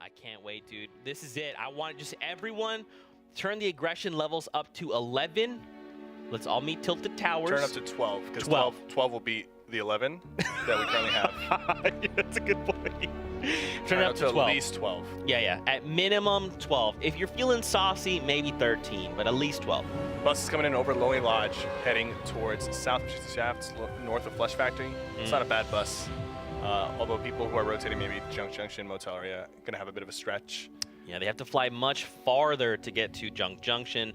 I can't wait, dude. This is it. I want just everyone turn the aggression levels up to 11. Let's all meet Tilted Towers. Turn up to 12, because 12 will beat the 11 that we currently have. Yeah, that's a good point. Turn it up to 12. At least 12. Yeah. At minimum 12. If you're feeling saucy, maybe 13, but at least 12. Bus is coming in over Lonely Lodge, heading towards South Shafts, north of Flesh Factory. It's not a bad bus. Although people who are rotating maybe Junk Junction, Motel area, gonna have a bit of a stretch. Yeah, they have to fly much farther to get to Junk Junction.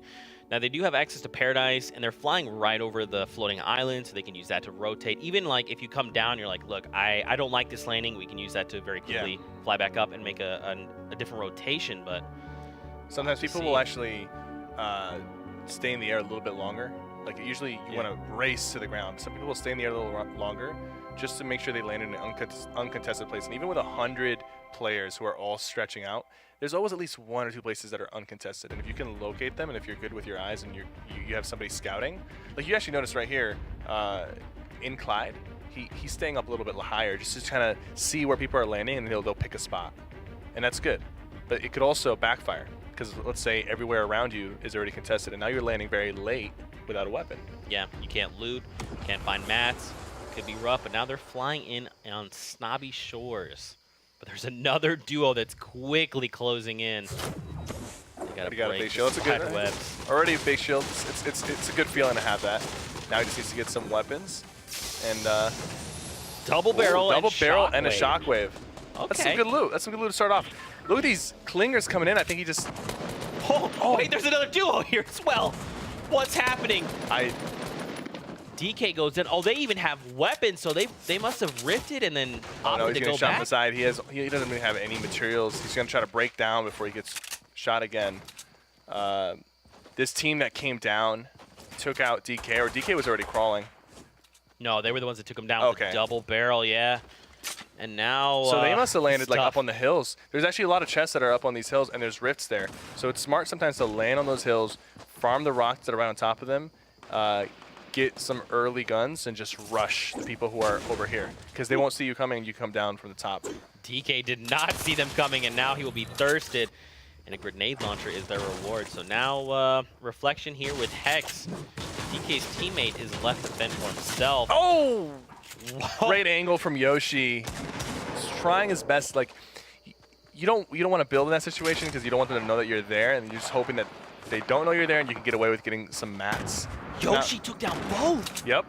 Now, they do have access to Paradise, and they're flying right over the floating island, so they can use that to rotate. Even, like, if you come down, you're like, look, I don't like this landing. We can use that to very quickly fly back up and make a different rotation, but... Sometimes people will actually stay in the air a little bit longer. Like, usually you want to race to the ground. Some people will stay in the air a little longer just to make sure they land in an uncontested place. And even with 100 players who are all stretching out, there's always at least 1 or 2 places that are uncontested. And if you can locate them, and if you're good with your eyes and you have somebody scouting, like you actually notice right here in Clyde, he's staying up a little bit higher just to kind of see where people are landing, and they'll pick a spot. And that's good. But it could also backfire, because let's say everywhere around you is already contested, and now you're landing very late without a weapon. Yeah, you can't loot, can't find mats. Could be rough, but now they're flying in on Snobby Shores. But there's another duo that's quickly closing in. They got a big shield. It's a good already a big shield. It's a good feeling to have that. Now he just needs to get some weapons and double barrel and a Okay. shockwave. That's some good loot. That's some good loot to start off. Look at these clingers coming in. I think he just. Oh, wait! There's another duo here as well. What's happening? DK goes in. Oh, they even have weapons, so they must have rifted and then opted to go back. He's gonna shot from the side. He doesn't even have any materials. He's gonna try to break down before he gets shot again. This team that came down took out DK, or DK was already crawling. No, they were the ones that took him down with the double barrel, yeah. And now so they must have landed like up on the hills. There's actually a lot of chests that are up on these hills, and there's rifts there. So it's smart sometimes to land on those hills, farm the rocks that are right on top of them, get some early guns, and just rush the people who are over here, because they won't see you coming. You come down from the top. DK did not see them coming, and now he will be thirsted, and a grenade launcher is their reward. So now Reflection here with Hex. DK's teammate is left to fend for himself. Oh! Great angle from Yoshi. He's trying his best. Like, you don't want to build in that situation, because you don't want them to know that you're there, and you're just hoping that they don't know you're there, and you can get away with getting some mats. Yoshi took down both. Yep.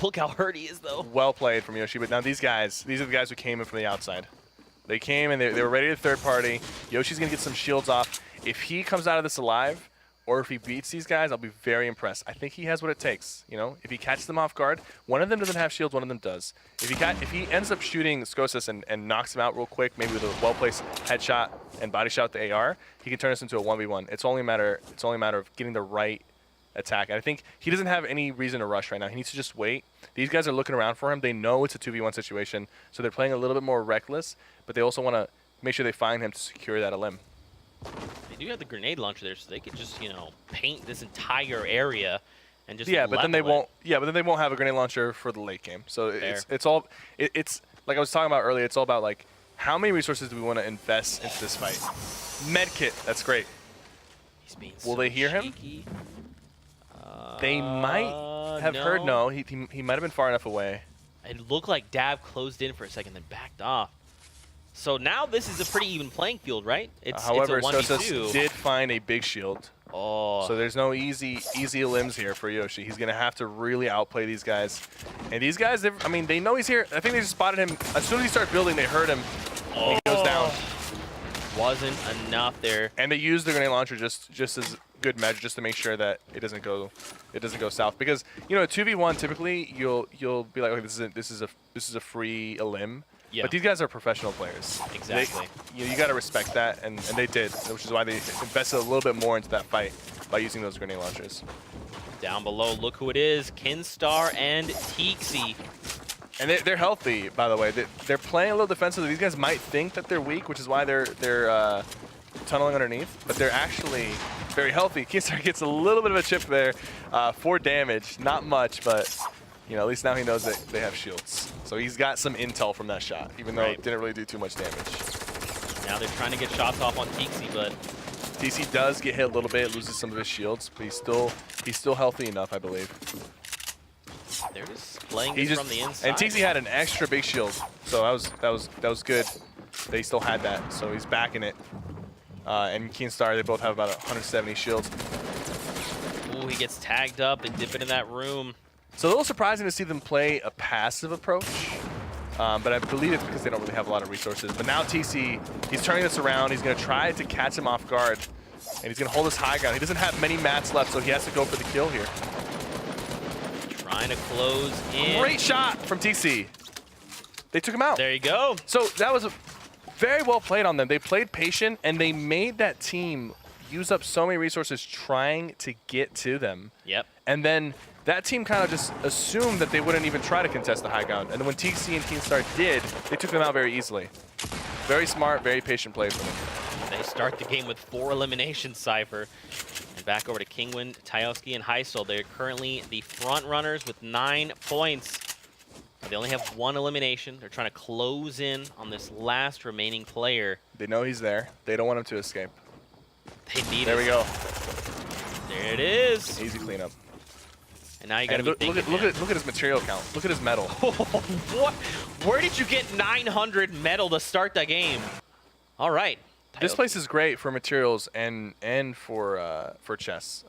Look how hurt he is, though. Well played from Yoshi. But now these are the guys who came in from the outside. They came and they were ready to third party. Yoshi's going to get some shields off. If he comes out of this alive, or if he beats these guys, I'll be very impressed. I think he has what it takes. You know, if he catches them off guard, one of them doesn't have shields, one of them does. If he ends up shooting Skosis and knocks him out real quick, maybe with a well-placed headshot and body shot with the AR, he can turn this into a 1v1. It's only a matter of getting the right attack. And I think he doesn't have any reason to rush right now. He needs to just wait. These guys are looking around for him. They know it's a 2v1 situation, so they're playing a little bit more reckless, but they also want to make sure they find him to secure that limb. They do have the grenade launcher there, so they could just, you know, paint this entire area and just but then they won't. Yeah, but then they won't have a grenade launcher for the late game. So it's like I was talking about earlier. It's all about, like, how many resources do we want to invest into this fight? Medkit, that's great. He's being Will they hear him? They might have heard. No, he might have been far enough away. It looked like Dav closed in for a second, then backed off. So now this is a pretty even playing field, right? However, it's a 1v2. Sosa did find a big shield. Oh. So there's no easy limbs here for Yoshi. He's going to have to really outplay these guys. And these guys, they know he's here. I think they just spotted him. As soon as he started building, they heard him. Oh. He goes down. Wasn't enough there. And they used the grenade launcher just as good measure, just to make sure that it doesn't go south. Because, you know, 2v1 typically you'll be like, okay, this is a free limb. Yeah. But these guys are professional players. Exactly. You got to respect that, and they did, which is why they invested a little bit more into that fight by using those grenade launchers. Down below, look who it is, Kinstar and Teaksy. And they're healthy, by the way. They're playing a little defensively. These guys might think that they're weak, which is why they're tunneling underneath, but they're actually very healthy. Kinstar gets a little bit of a chip there, 4 damage, not much, but you know, at least now he knows that they have shields. So he's got some intel from that shot, even though it didn't really do too much damage. Now they're trying to get shots off on Tixi, but TC does get hit a little bit, loses some of his shields, but he's still healthy enough, I believe. they're just playing this from the inside. And TC had an extra big shield, so that was good. They still had that, so he's back in it. And Keenstar, they both have about 170 shields. Ooh, he gets tagged up. They dip into that room. It's a little surprising to see them play a passive approach, but I believe it's because they don't really have a lot of resources. But now TC, he's turning this around. He's going to try to catch him off guard, and he's going to hold his high ground. He doesn't have many mats left, so he has to go for the kill here. Trying to close in. Great shot from TC. They took him out. There you go. So that was very well played on them. They played patient, and they made that team use up so many resources trying to get to them. Yep. And then that team kind of just assumed that they wouldn't even try to contest the high ground. And then when TC and Keenstar did, they took them out very easily. Very smart, very patient play from them. They start the game with 4 eliminations, Cypher. And back over to Kingwin, Tajowski, and Heisel. They're currently the front runners with 9 points. They only have 1 elimination. They're trying to close in on this last remaining player. They know he's there. They don't want him to escape. They need There it. we go. There it is. Easy cleanup. And now you got to be Look thinking, at his material count. Look at his metal. what? Where did you get 900 metal to start the game? All right. This place is great for materials and for chests.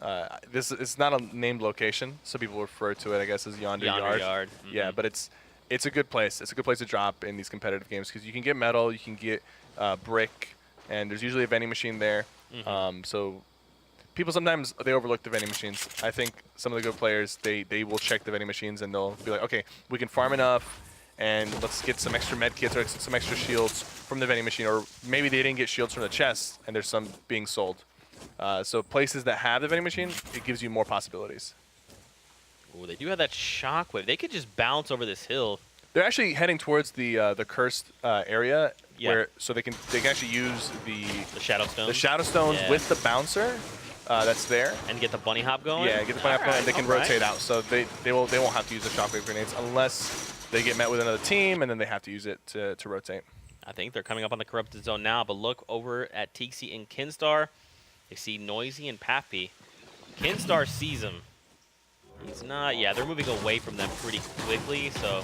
It's not a named location, so people refer to it, I guess, as Yonder Yard. Mm-hmm. Yeah, but it's a good place. It's a good place to drop in these competitive games because you can get metal, you can get brick, and there's usually a vending machine there. Mm-hmm. So people sometimes they overlook the vending machines. I think some of the good players they will check the vending machines and they'll be like, okay, we can farm enough, and let's get some extra med kits or some extra shields from the vending machine, or maybe they didn't get shields from the chest and there's some being sold. So places that have the vending machine, it gives you more possibilities. Ooh, they do have that shockwave. They could just bounce over this hill. They're actually heading towards the cursed area, Yeah. so they can actually use the Shadow Stones. the shadow stones Yeah. with the bouncer that's there. And get the bunny hop going? Yeah, get the bunny hop going, and they can all right. rotate out. So they won't have to use the shockwave grenades unless they get met with another team, and then they have to use it to rotate. I think they're coming up on the corrupted zone now, but look over at Tixi and Kinstar. They see Noisy and Pappy. Kinstar sees him. He's not, yeah, they're moving away from them pretty quickly, so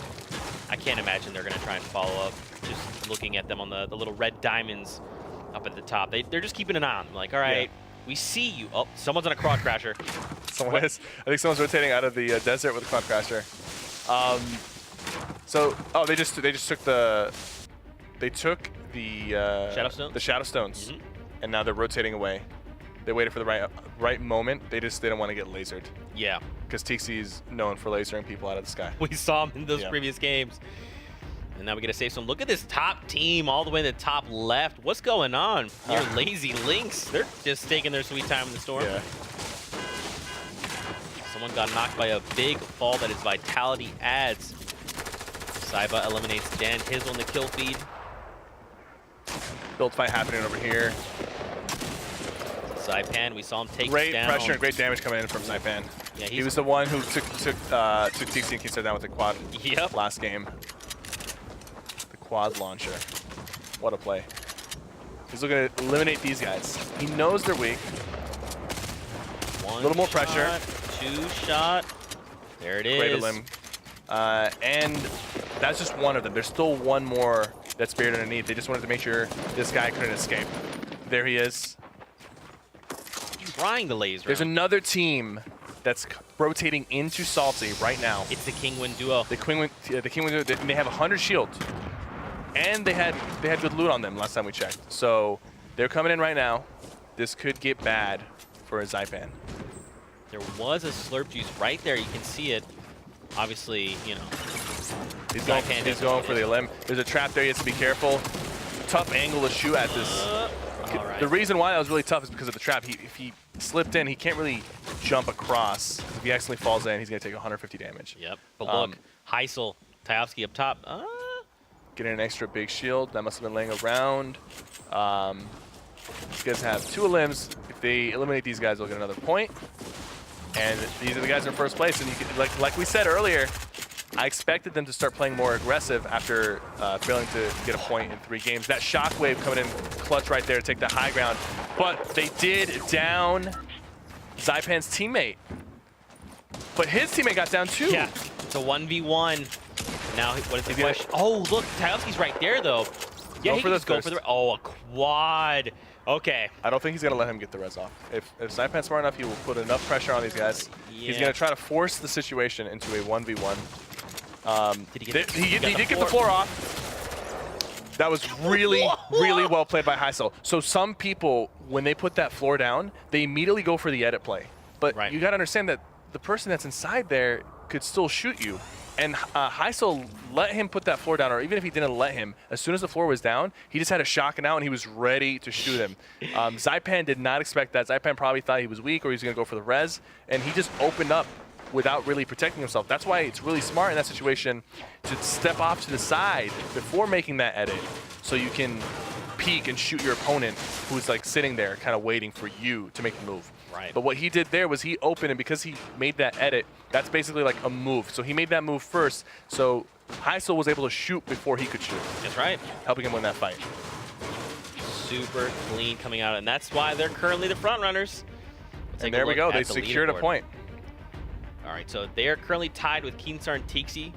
I can't imagine they're going to try and follow up. Just looking at them on the little red diamonds up at the top. They're just keeping an eye on them. Like, all right, we see you. Oh, someone's on a quad crasher. Someone is. I think someone's rotating out of the desert with a quad crasher. They just took the Shadow Stones? The Shadow Stones, Mhm. and now they're rotating away. They waited for the right moment. They didn't want to get lasered Yeah, because Tixi's known for lasering people out of the sky. we saw him in those Yeah. previous games. And now we get to save some. Look at this top team all the way to the top left. What's going on? Your lazy Lynx. They're just taking their sweet time in the storm. Yeah. Someone got knocked by a big fall that his vitality adds. Saiba eliminates Dan Hizzle in the kill feed. Build fight happening over here. Saipan, we saw him take Great down. pressure and great damage coming in from Saipan. Yeah, he was the one who took Tixi and Keenstar down with the quad Yep. last game. The quad launcher. What a play. He's looking to eliminate these guys. He knows they're weak. One A little more shot, pressure. 2 shot. There it is. Great limb. And that's just one of them. There's still one more that's buried underneath. They just wanted to make sure this guy couldn't escape. There he is. Trying the laser. There's another team that's rotating into Salty right now. It's the Kingwin duo. The Kingwin duo, they have 100 shields. And they had good loot on them last time we checked. So they're coming in right now. This could get bad for a Saipan. There was a slurp juice right there. You can see it. Obviously, you know. He's going for the limb. There's a trap there. He has to be careful. Tough angle to shoot at this. All right. The reason why that was really tough is because of the trap. If he slipped in, he can't really jump across. If he accidentally falls in, he's going to take 150 damage. Yep. But look, Heisel, Tajowski up top. Getting an extra big shield. That must have been laying around. These guys have 2 limbs. If they eliminate these guys, they'll get another point. And these are the guys in first place. And you can, like we said earlier, I expected them to start playing more aggressive after failing to get a point in 3 games. That shockwave coming in clutch right there to take the high ground. But they did down Zypan's teammate. But his teammate got down too. Yeah, it's a 1v1. Now, what is the question? Oh, look, Tyowski's right there, though. Yeah, he can just go for the... Oh, a quad. Okay. I don't think he's going to let him get the res off. If Zypan's smart enough, he will put enough pressure on these guys. Yeah. He's going to try to force the situation into a 1v1. He did get the floor off. That was really, really well played by Heisel. So some people, when they put that floor down, they immediately go for the edit play. But you got to understand that the person that's inside there could still shoot you. And Heisel let him put that floor down, or even if he didn't let him, as soon as the floor was down, he just had a shock and out, and he was ready to shoot him. Zypan did not expect that. Zypan probably thought he was weak or he was going to go for the res, and he just opened up without really protecting himself. That's why it's really smart in that situation to step off to the side before making that edit, so you can peek and shoot your opponent who's like sitting there kind of waiting for you to make the move. Right. But what he did there was he opened, and because he made that edit, that's basically like a move. So he made that move first, so Heisel was able to shoot before he could shoot. That's right. Helping him win that fight. Super clean coming out, and that's why they're currently the front runners. And there we go. They secured a point. All right, so they are currently tied with Keemstar and Tixi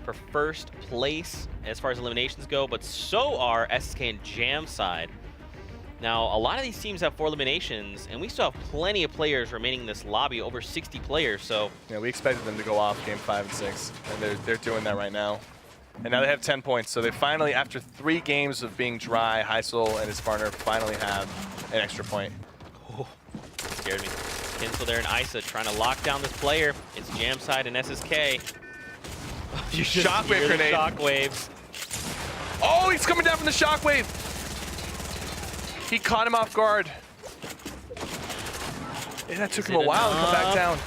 for first place as far as eliminations go, but so are SSK and Jamside. Now, a lot of these teams have 4 eliminations, and we still have plenty of players remaining in this lobby, over 60 players, so... Yeah, we expected them to go off game 5 and 6, and they're doing that right now. And now they have 10 points, so they finally, after 3 games of being dry, Heisel and his partner finally have an extra point. Oh, scared me. Kinsel there and Isa trying to lock down this player. It's Jamside and SSK. You shockwave grenade. Shockwaves. Oh, he's coming down from the shockwave. He caught him off guard. And that took him a while to come back down.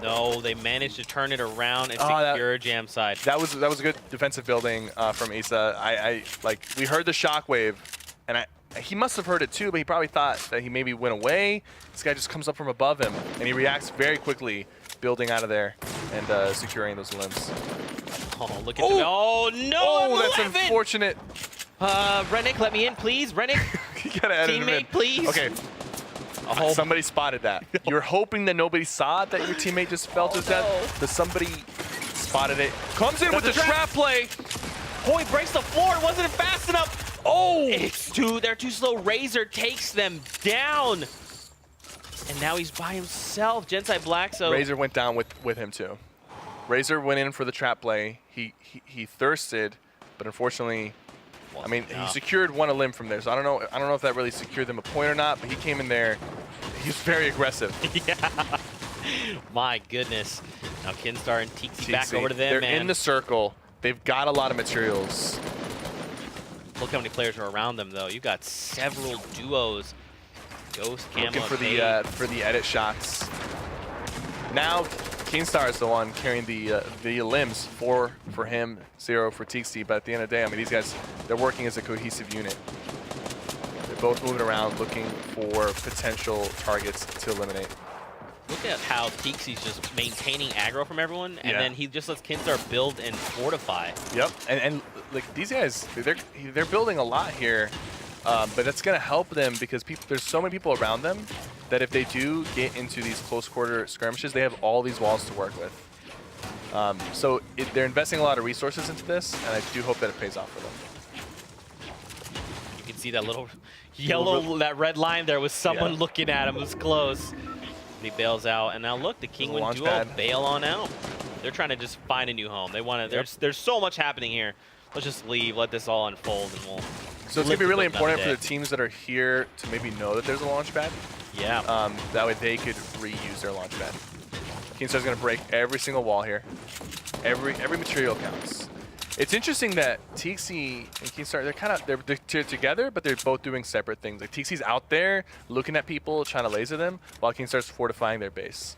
No, they managed to turn it around and secure Jamside. That was a good defensive building from Isa. We heard the shockwave, and he must have heard it too, but he probably thought that he maybe went away. This guy just comes up from above him, and he reacts very quickly, building out of there and securing those limbs. Oh, look at the... Oh, no! Oh, that's unfortunate. Rennick, let me in, please. Rennick, you gotta edit him in. teammate, please. Okay. Somebody spotted that. You're hoping that nobody saw that your teammate just fell to his death, but somebody spotted it. Comes in with the trap play. Oh, he breaks the floor. Wasn't fast enough. Oh! They're too slow. Razor takes them down. And now he's by himself. Gensai Black, so... Razor went down with him too. Razor went in for the trap play. He thirsted, but unfortunately... I mean, he secured 1 limb from there, so I don't know if that really secured them a point or not, but he came in there. He was very aggressive. Yeah. My goodness. Now Kinstar and Tixi back over to them, They're in the circle. They've got a lot of materials. Look how many players are around them, though. You've got several duos. Ghost, Camo, looking for the edit shots. Now Keemstar is the one carrying the limbs, 4 for him, 0 for Tixi. But at the end of the day, I mean, these guys, they're working as a cohesive unit. They're both moving around looking for potential targets to eliminate. Look at how Tixi's just maintaining aggro from everyone, and then he just lets Kinstar build and fortify. Yep, and like these guys, they're building a lot here, but that's gonna help them because there's so many people around them that if they do get into these close quarter skirmishes, they have all these walls to work with. So they're investing a lot of resources into this, and I do hope that it pays off for them. You can see that little yellow, that red line there was someone looking at him. It was close. He bails out, and now look, the Kingwin duo bail on out. They're trying to just find a new home. They want to. There's so much happening here. Let's just leave, let this all unfold, and we'll. So it's gonna be really important for the teams that are here to maybe know that there's a launch pad. Yeah. That way they could reuse their launch pad. Keemstar's gonna break every single wall here. Every material counts. It's interesting that Tixi and Keemstar, they're together, but they're both doing separate things. Like Tixi's out there looking at people, trying to laser them, while Keemstar's fortifying their base.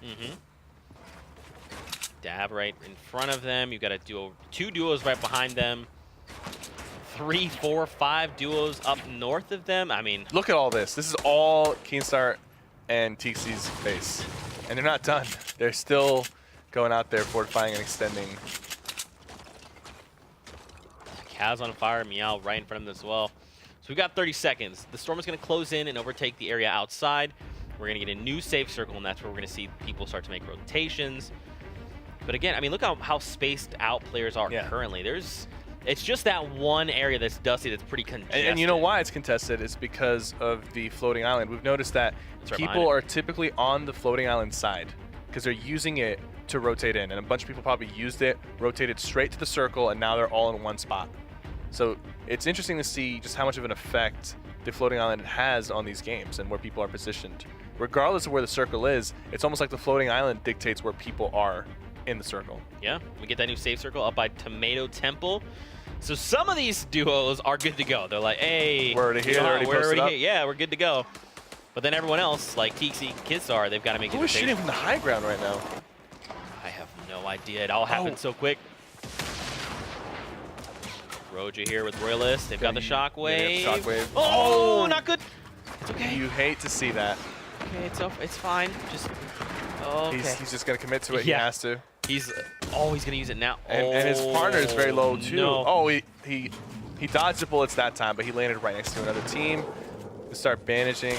Dab right in front of them. You've got a duo, 2 duos right behind them. 3, 4, 5 duos up north of them. I mean, look at all this. This is all Keemstar and Tixi's base, and they're not done. They're still going out there fortifying and extending Kaz on fire, Meow right in front of them as well. So we've got 30 seconds. The storm is going to close in and overtake the area outside. We're going to get a new safe circle, and that's where we're going to see people start to make rotations. But again, I mean, look how spaced out players are currently. It's just that one area that's dusty that's pretty congested. And you know why it's contested? It's because of the floating island. We've noticed that people are typically on the floating island side because they're using it to rotate in. And a bunch of people probably used it, rotated straight to the circle, and now they're all in one spot. So it's interesting to see just how much of an effect the floating island has on these games and where people are positioned. Regardless of where the circle is, it's almost like the floating island dictates where people are in the circle. Yeah, we get that new safe circle up by Tomato Temple. So some of these duos are good to go. They're like, hey, we're already here, already posted up. Yeah, we're good to go. But then everyone else, like Tixi, Kidstar, they've got to make it. Who is shooting from the high ground right now? I have no idea. It all happened so quick. Roja here with Royalist. They've got the shockwave. Yeah, shockwave. Oh, not good. It's okay. You hate to see that. Okay, it's fine. Just okay. He's just gonna commit to it. Yeah. He has to. He's gonna use it now. And his partner is very low too. No. Oh, he dodged the bullets that time, but he landed right next to another team. They start bandaging.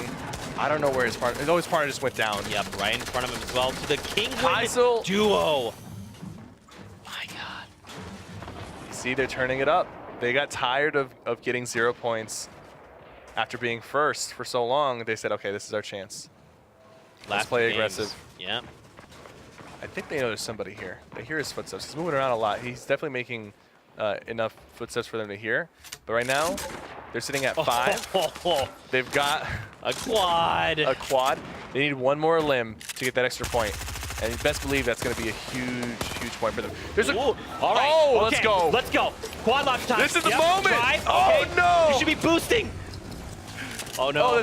I don't know where his partner. His partner just went down. Yep, right in front of him as well. To the King Heisel duo. My God. You see, they're turning it up. They got tired of getting 0 points after being first for so long. They said, okay, this is our chance. Let's play aggressive. Yeah. I think they know there's somebody here. They hear his footsteps. He's moving around a lot. He's definitely making enough footsteps for them to hear. But right now, they're sitting at 5. They've got a quad. A quad. They need one more limb to get that extra point. And you best believe that's going to be a huge point for them. There's a... All right. Oh, let's go. Let's go. Quad launch time. This is the moment. Drive. Oh, okay. no. You should be boosting. Oh, no. Oh,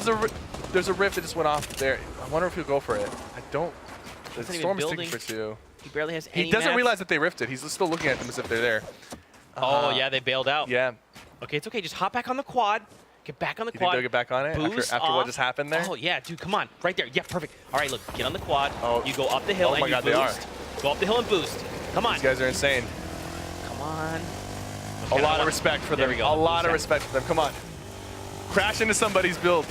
there's a rift that just went off there. I wonder if he'll go for it. I don't... The storm is ticking for 2. He barely has any He doesn't mats. realize that they rifted. He's still looking at them as if they're there. Oh, yeah, they bailed out. Yeah. Okay, it's okay. Just hop back on the quad. Get back on the You quad. think they'll get back on it after what just happened there? Oh, yeah, dude, come on. Right there. Yeah, perfect. All right, look, get on the quad. Oh. You go up the hill and you boost. They are. Go up the hill and boost. Come on. These guys are insane. Come on. Okay, a lot of respect for them. There we go. A lot of respect for them. Come on. Crash into somebody's build.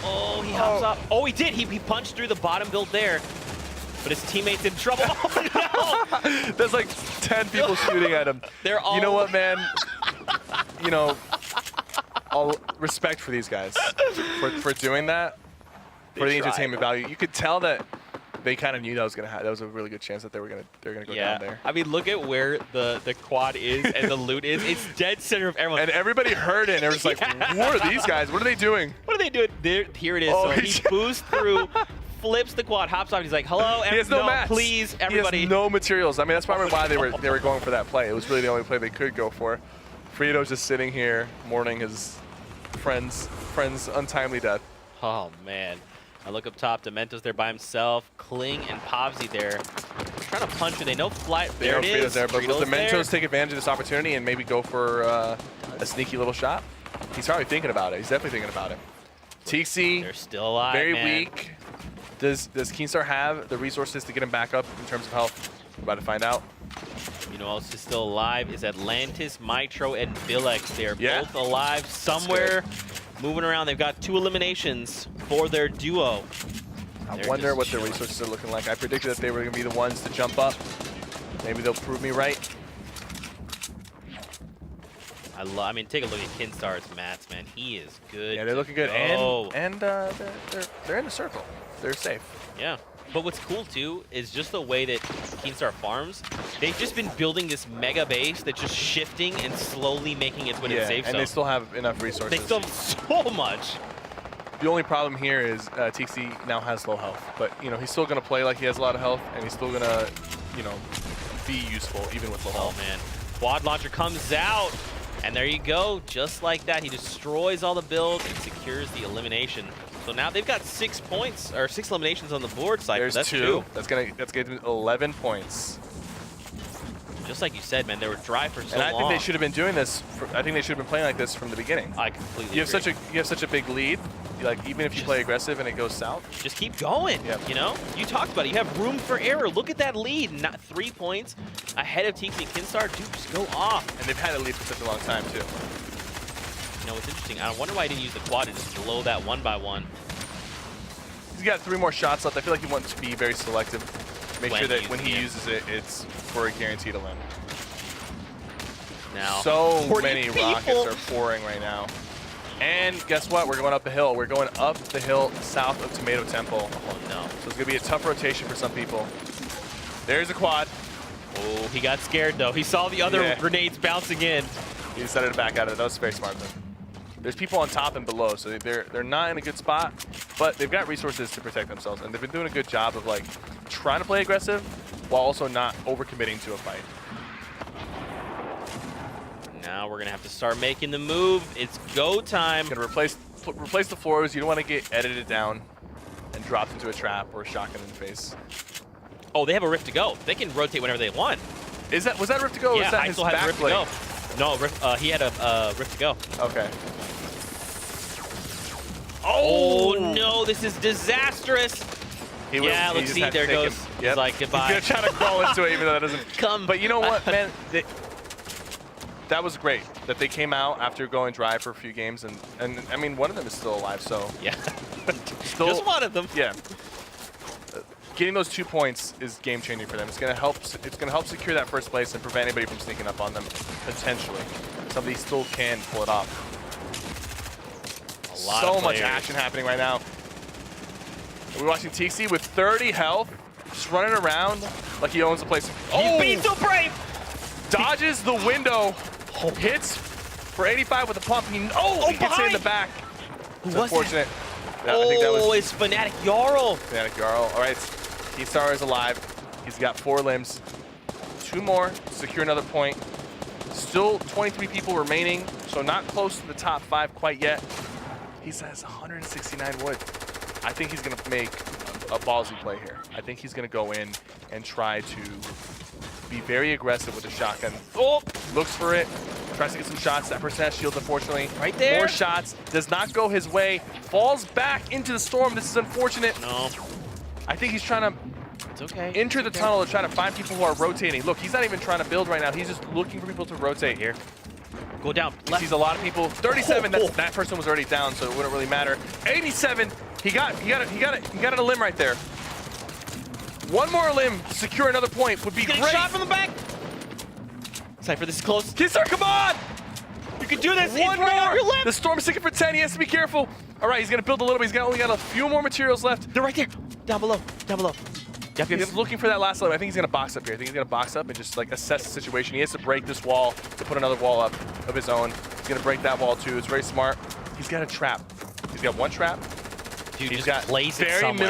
Oh, he hops up. Oh, he did. He punched through the bottom build there. But his teammate's in trouble. Oh, no. There's like 10 people shooting at him. They're all... You know what, man? You know, all respect for these guys for doing that, for the entertainment value. You could tell that they kind of knew that was gonna happen. That was a really good chance that they were gonna go down there. I mean, look at where the quad is and the loot is. It's dead center of everyone. And everybody heard it. And they were just like, "What are these guys? What are they doing? What are they doing?" Here it is. Oh, so he boosts through, flips the quad, hops off. He's like, "Hello, he has no mats. Please, everybody." He has no materials. I mean, that's probably why they were going for that play. It was really the only play they could go for. Frito's just sitting here mourning his friend's untimely death. Oh man. I look up top, Demento's there by himself, Kling and Povsy there. Trying to punch it, they know flight. There it is. There, but will Dementos take advantage of this opportunity and maybe go for a sneaky little shot? He's probably thinking about it. He's definitely thinking about it. Tixi, they're still alive, very man. weak. Does Keenstar have the resources to get him back up in terms of health? We're about to find out. You know who else is still alive is Atlantis, Mitro, and Billex. They're both alive somewhere, moving around. They've got 2 eliminations for their duo. I wonder what their resources are looking like. I predicted that they were going to be the ones to jump up. Maybe they'll prove me right. I mean, take a look at Kinstar's mats, man. He is good. Yeah, they're looking good, and they're in the circle. They're safe. Yeah. But what's cool, too, is just the way that Keenstar farms. They've just been building this mega base that's just shifting and slowly making its way to the safe zone. And they still have enough resources. They still have so much. The only problem here is Tixi now has low health. But, you know, he's still going to play like he has a lot of health, and he's still going to, you know, be useful even with low health. Oh, man. Quad launcher comes out. And there you go. Just like that, he destroys all the builds and secures the elimination. So now they've got 6 points, or 6 eliminations on the board side. There's that's 2. That's gonna get them 11 points. Just like you said, man, they were dry for so long. And I think they should have been doing this. I think they should have been playing like this from the beginning. I completely You have agree. such a big lead. Like even if you play aggressive and it goes south, just keep going. Yep. You know, you talked about it. You have room for error. Look at that lead. Not 3 points ahead of TC and Kinstar. Dude, just go off. and they've had a lead for such a long time too. You know, it's interesting. I wonder why he didn't use the quad to just blow that 1-by-1. He's got 3 more shots left. I feel like he wants to be very selective. Make sure that when he uses it, it's for a guaranteed to win. Now, So 40 many people. rockets are pouring right now. And guess what? We're going up the hill. We're going up the hill south of Tomato Temple. Oh, no. So it's going to be a tough rotation for some people. There's a quad. Oh, he got scared, though. He saw the other grenades bouncing in. He decided to back out of it. That was very smart, though. There's people on top and below, so they're not in a good spot, but they've got resources to protect themselves, and they've been doing a good job of like trying to play aggressive while also not overcommitting to a fight. Now we're gonna have to start making the move. It's go time. Gonna replace the floors. You don't want to get edited down and dropped into a trap or a shotgun in the face. Oh, they have a rift to go. They can rotate whenever they want. Was that rift to go? Or Yeah, was that I his still have a back rift to leg? go. No, he had a rift to go. Okay. Oh no, this is disastrous. Yeah, he let's just see, had to there take goes. him. He's Yep. like, goodbye. He's gonna try to crawl into it even though that doesn't Come. But you know what, man? That was great that they came out after going dry for a few games, and I mean one of them is still alive, so Yeah. still, Just one of them. Yeah. Getting those 2 points is game changing for them. It's gonna help. It's gonna help secure that first place and prevent anybody from sneaking up on them potentially. Somebody still can pull it off. A lot So of much players. action happening right now. We're watching TC with 30 health, just running around like he owns the place. He's being so brave. Dodges the window, hits for 85 with a pump. He gets hit in the back. Who It's was that? unfortunate. I think that Oh, was it's Fnatic Jarl. Fnatic Jarl. All right, T-Star is alive. He's got 4 limbs. 2 more to secure another point. Still 23 people remaining, so not close to the top 5 quite yet. He has 169 wood. I think he's going to make a ballsy play here. I think he's going to go in and try to be very aggressive with the shotgun. Oh, looks for it. Tries to get some shots. That person has shields, unfortunately. Right there. More shots. Does not go his way. Falls back into the storm. This is unfortunate. No, I think he's trying to it's okay. enter the tunnel to try to find people who are rotating. Look, he's not even trying to build right now. He's just looking for people to rotate here. Go down. He Left. sees a lot of people. 37. That person was already down, so it wouldn't really matter. 87. He got a limb right there. One more limb to secure another point would be He's getting great. shot from the back. Cypher, this is close. Kisser, come on! You can do this. One It's right on more. your left. The storm's sticking for 10. He has to be careful. All right, he's gonna build a little bit. He's only got a few more materials left. They're right there. Down below. Down below. Yep, He's looking for that last limb. I think he's gonna box up here. I think he's gonna box up and just like assess the situation. He has to break this wall to put another wall up of his own. He's gonna break that wall too. It's very smart. He's got a trap. He's got 1 trap. Dude, He's just got place it very somewhere.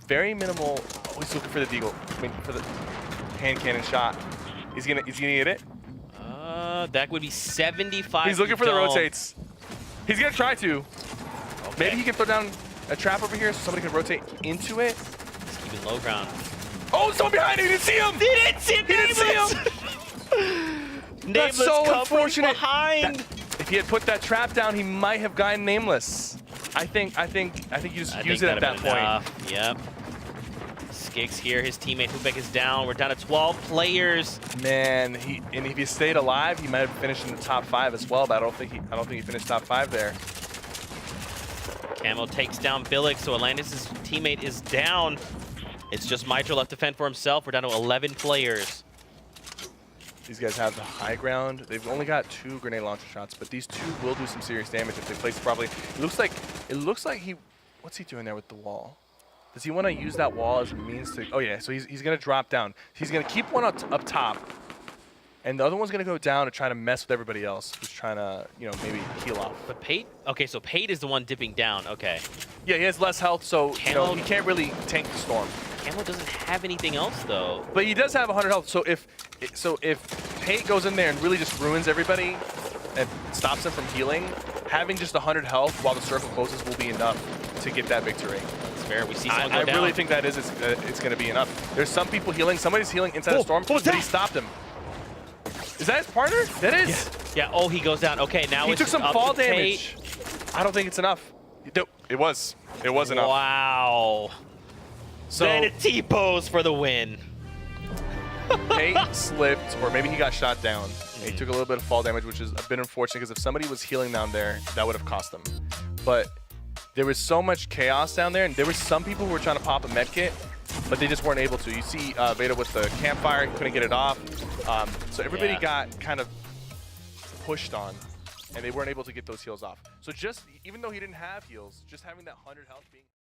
very minimal. Oh, he's looking for the deagle. I mean, for the hand cannon shot. He's gonna get it. That would be 75. He's looking for the dome. rotates. He's gonna try to. Okay. Maybe he can throw down a trap over here so somebody can rotate into it. He's keeping low ground. Oh, someone behind him! He didn't see him! He didn't see it. He didn't see him! That's so unfortunate. Behind. If he had put that trap down, he might have gotten nameless. I think you just use it at that point. Enough. Yep. Skix here. His teammate Hubek is down. We're down to 12 players. Man, and if he stayed alive, he might have finished in the top 5 as well. But I don't think he finished top 5 there. Camo takes down Billick, so Atlantis' teammate is down. It's just Mitro left to fend for himself. We're down to 11 players. These guys have the high ground. They've only got 2 grenade launcher shots, but these 2 will do some serious damage if they place it properly. It looks like he. What's he doing there with the wall? Does he want to use that wall as a means to? Oh yeah, so he's gonna drop down. He's gonna keep one up top, and the other one's gonna go down to try to mess with everybody else who's trying to, maybe heal off. But Pate? Okay, so Pate is the one dipping down. Okay. Yeah, he has less health, so Camo- he can't really tank the storm. Camo doesn't have anything else, though. But he does have 100 health, so if Pate goes in there and really just ruins everybody and stops him from healing, having just 100 health while the circle closes will be enough to get that victory. That's fair. We see someone I go down. really think that is it's going to be enough. There's some people healing. Somebody's healing inside the storm, what was but he that? stopped him. Is that his partner? That is. Yeah, oh, he goes down. Okay, now He it's took some up fall to Tate. damage. I don't think it's enough. It was. It was enough. Wow. So Then a T-pose for the win. Tate slipped, or maybe he got shot down. He took a little bit of fall damage, which is a bit unfortunate because if somebody was healing down there, that would have cost them. But there was so much chaos down there, and there were some people who were trying to pop a med kit, but they just weren't able to. You see Veda with the campfire, he couldn't get it off. So everybody got kind of pushed on, and they weren't able to get those heals off. So just, even though he didn't have heals, just having that 100 health being...